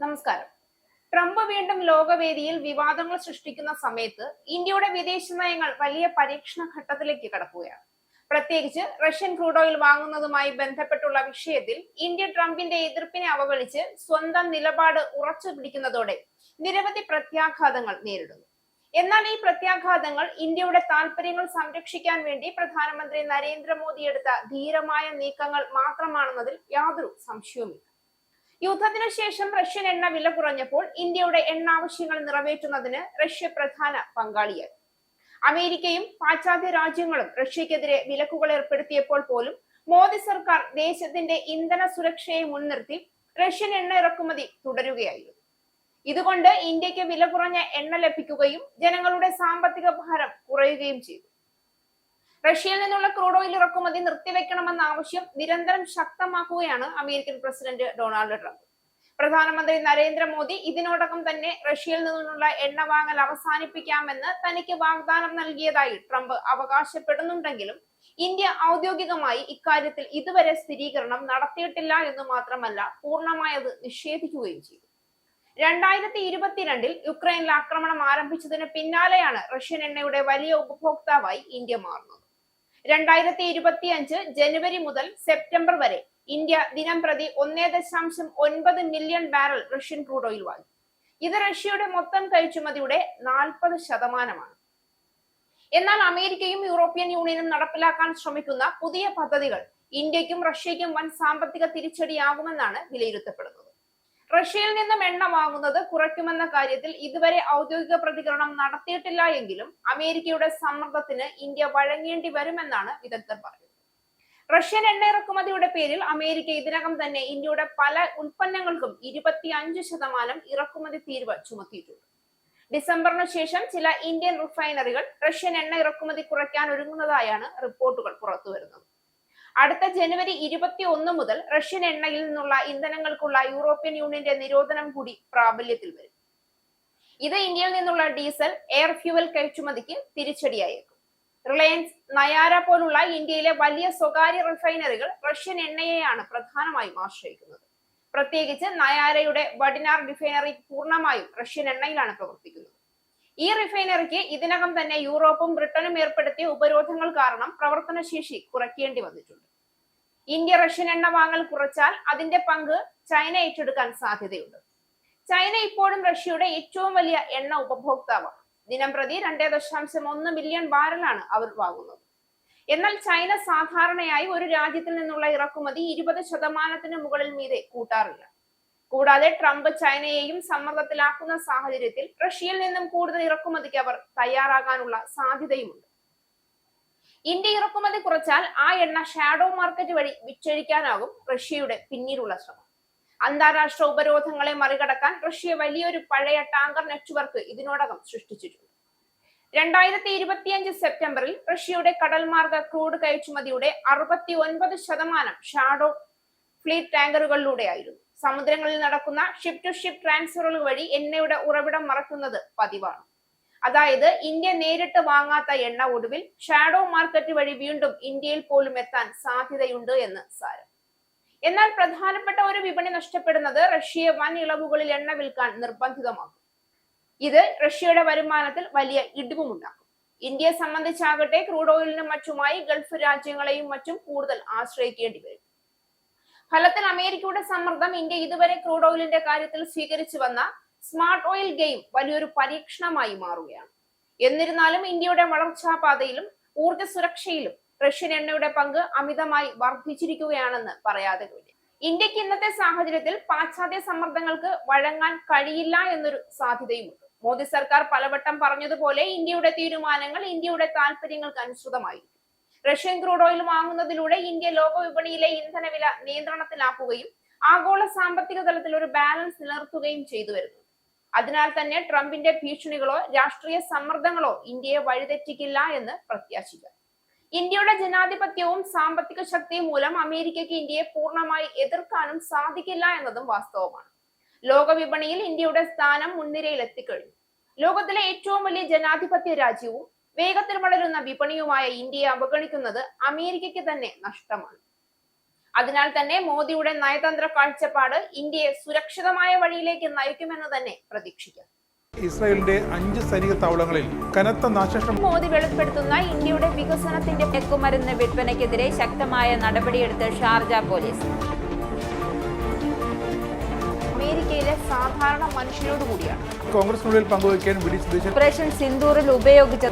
നമസ്കാരം. ട്രംപ് വീണ്ടും ലോകവേദിയിൽ വിവാദങ്ങൾ സൃഷ്ടിക്കുന്ന സമയത്ത് ഇന്ത്യയുടെ വിദേശ നയങ്ങൾ വലിയ പരീക്ഷണ ഘട്ടത്തിലേക്ക് കടക്കുകയാണ്. പ്രത്യേകിച്ച് റഷ്യൻ ക്രൂഡ് ഓയിൽ വാങ്ങുന്നതുമായി ബന്ധപ്പെട്ടുള്ള വിഷയത്തിൽ ഇന്ത്യ ട്രംപിന്റെ എതിർപ്പിനെ അവഗണിച്ച് സ്വന്തം നിലപാട് ഉറച്ചു പിടിക്കുന്നതോടെ നിരവധി പ്രത്യാഘാതങ്ങൾ നേരിടുന്നു. എന്നാൽ ഈ പ്രത്യാഘാതങ്ങൾ ഇന്ത്യയുടെ താൽപര്യങ്ങൾ സംരക്ഷിക്കാൻ വേണ്ടി പ്രധാനമന്ത്രി നരേന്ദ്രമോദി എടുത്ത ധീരമായ നീക്കങ്ങൾ മാത്രമാണെന്നതിൽ യാതൊരു സംശയവുമില്ല. യുദ്ധത്തിനു ശേഷം റഷ്യൻ എണ്ണ വില കുറഞ്ഞപ്പോൾ ഇന്ത്യയുടെ എണ്ണ ആവശ്യങ്ങൾ നിറവേറ്റുന്നതിന് റഷ്യ പ്രധാന പങ്കാളിയായി. അമേരിക്കയും പാശ്ചാത്യ രാജ്യങ്ങളും റഷ്യക്കെതിരെ വിലക്കുകൾ ഏർപ്പെടുത്തിയപ്പോൾ പോലും മോദി സർക്കാർ ദേശത്തിന്റെ ഇന്ധന സുരക്ഷയെ മുൻനിർത്തി റഷ്യൻ എണ്ണ ഇറക്കുമതി തുടരുകയായിരുന്നു. ഇതുകൊണ്ട് ഇന്ത്യക്ക് വില കുറഞ്ഞ എണ്ണ ലഭിക്കുകയും ജനങ്ങളുടെ സാമ്പത്തിക ഭാരം കുറയുകയും ചെയ്തു. റഷ്യയിൽ നിന്നുള്ള ക്രൂഡ് ഓയിൽ ഇറക്കുമതി നിർത്തിവെക്കണമെന്ന ആവശ്യം നിരന്തരം ശക്തമാക്കുകയാണ് അമേരിക്കൻ പ്രസിഡന്റ് ഡൊണാൾഡ് ട്രംപ്. പ്രധാനമന്ത്രി നരേന്ദ്രമോദി ഇതിനോടകം തന്നെ റഷ്യയിൽ നിന്നുള്ള എണ്ണ വാങ്ങൽ അവസാനിപ്പിക്കാമെന്ന് തനിക്ക് വാഗ്ദാനം നൽകിയതായി ട്രംപ് അവകാശപ്പെടുന്നുണ്ടെങ്കിലും ഇന്ത്യ ഔദ്യോഗികമായി ഇക്കാര്യത്തിൽ ഇതുവരെ സ്ഥിരീകരണം നടത്തിയിട്ടില്ല എന്ന് മാത്രമല്ല പൂർണ്ണമായി അത് നിഷേധിക്കുകയും ചെയ്തു. 2022 യുക്രൈനിൽ ആക്രമണം ആരംഭിച്ചതിന് പിന്നാലെയാണ് റഷ്യൻ എണ്ണയുടെ വലിയ ഉപഭോക്താവായി ഇന്ത്യ മാറുന്നത്. 2025 ജനുവരി മുതൽ സെപ്റ്റംബർ വരെ ഇന്ത്യ ദിനം പ്രതി 1.9 million barrel Russian crude oil വാങ്ങി. ഇത് റഷ്യയുടെ മൊത്തം കയറ്റുമതിയുടെ 40%. എന്നാൽ അമേരിക്കയും യൂറോപ്യൻ യൂണിയനും നടപ്പിലാക്കാൻ ശ്രമിക്കുന്ന പുതിയ പദ്ധതികൾ ഇന്ത്യക്കും റഷ്യയ്ക്കും വൻ സാമ്പത്തിക തിരിച്ചടിയാകുമെന്നാണ് വിലയിരുത്തപ്പെടുന്നത്. റഷ്യയിൽ നിന്നും എണ്ണ വാങ്ങുന്നത് കുറയ്ക്കുമെന്ന കാര്യത്തിൽ ഇതുവരെ ഔദ്യോഗിക പ്രതികരണം നടത്തിയിട്ടില്ല എങ്കിലും അമേരിക്കയുടെ സമ്മർദ്ദത്തിന് ഇന്ത്യ വഴങ്ങേണ്ടി വരുമെന്നാണ് വിദഗ്ധർ പറയുന്നത്. റഷ്യൻ എണ്ണ ഇറക്കുമതിയുടെ പേരിൽ അമേരിക്ക ഇതിനകം തന്നെ ഇന്ത്യയുടെ പല ഉൽപ്പന്നങ്ങൾക്കും 25% ഇറക്കുമതി തീരുവ ചുമത്തിയിട്ടുണ്ട്. ഡിസംബറിന് ശേഷം ചില ഇന്ത്യൻ റിഫൈനറികൾ റഷ്യൻ എണ്ണ ഇറക്കുമതി കുറയ്ക്കാൻ ഒരുങ്ങുന്നതായാണ് റിപ്പോർട്ടുകൾ പുറത്തുവരുന്നത്. അടുത്ത ജനുവരി 21 മുതൽ റഷ്യൻ എണ്ണയിൽ നിന്നുള്ള ഇന്ധനങ്ങൾക്കുള്ള യൂറോപ്യൻ യൂണിയന്റെ നിരോധനം കൂടി പ്രാബല്യത്തിൽ വരും. ഇത് ഇന്ത്യയിൽ നിന്നുള്ള ഡീസൽ, എയർ ഫ്യൂവൽ കയറ്റുമതിക്ക് തിരിച്ചടിയായേക്കും. റിലയൻസ്, നയാര പോലുള്ള ഇന്ത്യയിലെ വലിയ സ്വകാര്യ റിഫൈനറികൾ റഷ്യൻ എണ്ണയെയാണ് പ്രധാനമായും ആശ്രയിക്കുന്നത്. പ്രത്യേകിച്ച് നയാരയുടെ വഡിനാർ റിഫൈനറി പൂർണ്ണമായും റഷ്യൻ എണ്ണയിലാണ് പ്രവർത്തിക്കുന്നത്. ഈ റിഫൈനറിക്ക് ഇതിനകം തന്നെ യൂറോപ്പും ബ്രിട്ടനും ഏർപ്പെടുത്തിയ ഉപരോധങ്ങൾ കാരണം പ്രവർത്തനശേഷി കുറയ്ക്കേണ്ടി വന്നിട്ടുണ്ട്. ഇന്ത്യ റഷ്യൻ എണ്ണ വാങ്ങൽ കുറച്ചാൽ അതിന്റെ പങ്ക് ചൈന ഏറ്റെടുക്കാൻ സാധ്യതയുണ്ട്. ചൈന ഇപ്പോഴും റഷ്യയുടെ ഏറ്റവും വലിയ എണ്ണ ഉപഭോക്താവാണ്. ദിനം പ്രതി 2.1 മില്യൺ ബാരലാണ് അവർ വാങ്ങുന്നത്. എന്നാൽ ചൈന സാധാരണയായി ഒരു രാജ്യത്തിൽ നിന്നുള്ള ഇറക്കുമതി 20% മുകളിൽ മീതെ കൂട്ടാറില്ല. കൂടാതെ ട്രംപ് ചൈനയെയും സമ്മർദ്ദത്തിലാക്കുന്ന സാഹചര്യത്തിൽ റഷ്യയിൽ നിന്നും കൂടുതൽ ഇറക്കുമതിക്ക് അവർ തയ്യാറാകാനുള്ള സാധ്യതയുമുണ്ട്. ഇന്ത്യ ഇറക്കുമതി കുറച്ചാൽ ആ എണ്ണ ഷാഡോ മാർക്കറ്റ് വഴി വിറ്റഴിക്കാനാകും റഷ്യയുടെ പിന്നീടുള്ള ശ്രമം. അന്താരാഷ്ട്ര ഉപരോധങ്ങളെ മറികടക്കാൻ റഷ്യ വലിയൊരു പഴയ ടാങ്കർ നെറ്റ്വർക്ക് ഇതിനോടകം സൃഷ്ടിച്ചിട്ടുണ്ട്. 2025 സെപ്റ്റംബറിൽ റഷ്യയുടെ കടൽമാർഗ ക്രൂഡ് കയറ്റുമതിയുടെ 69% ഷാഡോ ഫ്ലീറ്റ് ടാങ്കറുകളിലൂടെയായിരുന്നു. സമുദ്രങ്ങളിൽ നടക്കുന്ന ഷിപ്പ് ടു ഷിപ്പ് ട്രാൻസ്ഫറുകൾ വഴി എണ്ണയുടെ ഉറവിടം മറക്കുന്നത് പതിവാണ്. അതായത് ഇന്ത്യ നേരിട്ട് വാങ്ങാത്ത എണ്ണ ഒടുവിൽ ഷാഡോ മാർക്കറ്റ് വഴി വീണ്ടും ഇന്ത്യയിൽ പോലും എത്താൻ സാധ്യതയുണ്ട് എന്ന് സാരം. എന്നാൽ പ്രധാനപ്പെട്ട ഒരു വിപണി നഷ്ടപ്പെടുന്നത് റഷ്യയെ വൻ ഇളവുകളിൽ എണ്ണ വിൽക്കാൻ നിർബന്ധിതമാക്കും. ഇത് റഷ്യയുടെ വരുമാനത്തിൽ വലിയ ഇടിവുമുണ്ടാക്കും. ഇന്ത്യയെ സംബന്ധിച്ചാകട്ടെ ക്രൂഡ് ഓയിലിനും മറ്റുമായി ഗൾഫ് രാജ്യങ്ങളെയും മറ്റും കൂടുതൽ ആശ്രയിക്കേണ്ടി വരും. ഫലത്തിൽ അമേരിക്കയുടെ സമ്മർദ്ദം ഇന്ത്യ ഇതുവരെ ക്രൂഡ് ഓയിലിന്റെ കാര്യത്തിൽ സ്വീകരിച്ചു വന്ന സ്മാർട്ട് ഓയിൽ ഗെയിം വലിയൊരു പരീക്ഷണമായി മാറുകയാണ്. എന്നിരുന്നാലും ഇന്ത്യയുടെ വളർച്ചാപാതയിലും ഊർജ്ജ സുരക്ഷയിലും റഷ്യൻ എണ്ണയുടെ പങ്ക് അമിതമായി വർദ്ധിച്ചിരിക്കുകയാണെന്ന് പറയാതെ വയ്യ. ഇന്ത്യക്ക് ഇന്നത്തെ സാഹചര്യത്തിൽ പാശ്ചാത്യ സമ്മർദ്ദങ്ങൾക്ക് വഴങ്ങാൻ കഴിയില്ല എന്നൊരു സാധ്യതയുമുണ്ട്. മോദി സർക്കാർ പലവട്ടം പറഞ്ഞതുപോലെ ഇന്ത്യയുടെ തീരുമാനങ്ങൾ ഇന്ത്യയുടെ താല്പര്യങ്ങൾക്ക് അനുസൃതമായിരിക്കും. റഷ്യൻ ക്രൂഡ് ഓയിൽ വാങ്ങുന്നതിലൂടെ ഇന്ത്യ ലോക വിപണിയിലെ ഇന്ധനവില നിയന്ത്രണത്തിലാക്കുകയും ആഗോള സാമ്പത്തിക തലത്തിൽ ഒരു ബാലൻസ് നിലനിർത്തുകയും ചെയ്തു വരുന്നു. അതിനാൽ തന്നെ ട്രംപിന്റെ ഭീഷണികളോ രാഷ്ട്രീയ സമ്മർദ്ദങ്ങളോ ഇന്ത്യയെ വഴിതെറ്റിക്കില്ല എന്ന് പ്രത്യാശിക്കാം. ഇന്ത്യയുടെ ജനാധിപത്യവും സാമ്പത്തിക ശക്തിയും മൂലം അമേരിക്കയ്ക്ക് ഇന്ത്യയെ പൂർണ്ണമായി എതിർക്കാനും സാധിക്കില്ല എന്നതും വാസ്തവമാണ്. ലോക വിപണിയിൽ ഇന്ത്യയുടെ സ്ഥാനം മുൻനിരയിൽ എത്തിക്കഴിഞ്ഞു. ലോകത്തിലെ ഏറ്റവും വലിയ ജനാധിപത്യ രാജ്യവും വേഗത്തിൽ വളരുന്ന വിപണിയുമായ ഇന്ത്യയെ അവഗണിക്കുന്നത് അമേരിക്കയ്ക്ക് തന്നെ നഷ്ടമാണ്. അതിനാൽ തന്നെ മോദിയുടെ നയതന്ത്ര കാഴ്ചപ്പാട് ഇന്ത്യയെ സുരക്ഷിതമായ വഴിയിലേക്ക് നയിക്കുമെന്ന് തന്നെ പ്രതീക്ഷിക്കാം. ഇസ്രായേലിന്റെ 5 സൈനിക താവളങ്ങളിൽ കനത്ത നാശനഷ്ടം. മോദി വെളിപ്പെടുത്തുന്ന ഇന്ത്യയുടെ വികസനത്തിന്റെ മയക്കുമരുന്ന് വിൽപ്പനയ്ക്കെതിരെ ശക്തമായ നടപടിയെടുത്ത് ഷാർജ പോലീസ്. അമേരിക്കയിലെ സാധാരണ മനുഷ്യരോട് കൂടിയാണ് കോൺഗ്രസിനുള്ളിൽ പങ്കുവയ്ക്കാൻ വി ഡി സതീശൻ. ഓപ്പറേഷൻ സിന്ദൂറിൽ ഉപയോഗിച്ച